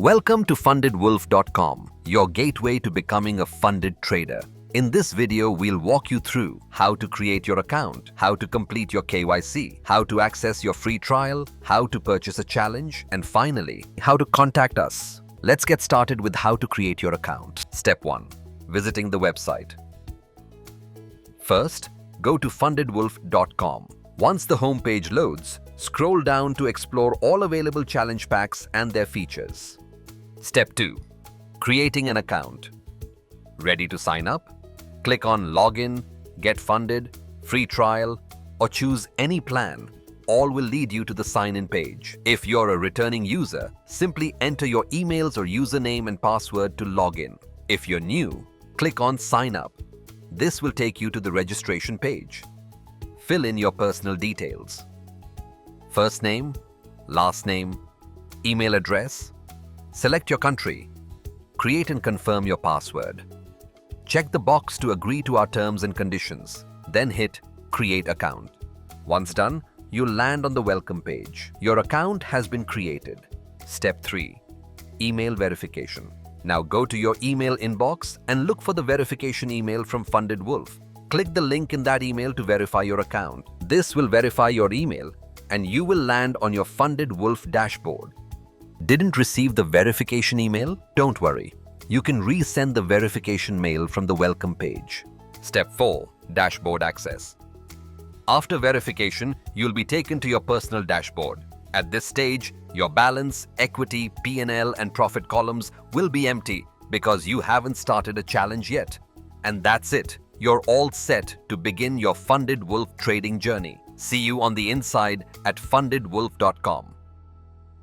Welcome to FundedWolf.com, your gateway to becoming a funded trader. In this video, we'll walk you through how to create your account, how to complete your KYC, how to access your free trial, how to purchase a challenge, and finally, how to contact us. Let's get started with how to create your account. Step 1. Visiting the website. First, go to FundedWolf.com. Once the homepage loads, scroll down to explore all available challenge packs and their features. Step 2. Creating an account. Ready to sign up? Click on Login, Get Funded, Free Trial, or choose any plan. All will lead you to the sign-in page. If you're a returning user, simply enter your emails or username and password to log in. If you're new, click on Sign Up. This will take you to the registration page. Fill in your personal details. First name, last name, email address. Select your country. Create and confirm your password. Check the box to agree to our terms and conditions. Then hit Create Account. Once done, you'll land on the welcome page. Your account has been created. Step 3. Email verification. Now go to your email inbox and look for the verification email from FundedWolf. Click the link in that email to verify your account. This will verify your email and you will land on your FundedWolf dashboard. Didn't receive the verification email? Don't worry. You can resend the verification mail from the welcome page. Step 4. Dashboard access. After verification, you'll be taken to your personal dashboard. At this stage, your balance, equity, P&L, and profit columns will be empty because you haven't started a challenge yet. And that's it. You're all set to begin your FundedWolf trading journey. See you on the inside at FundedWolf.com.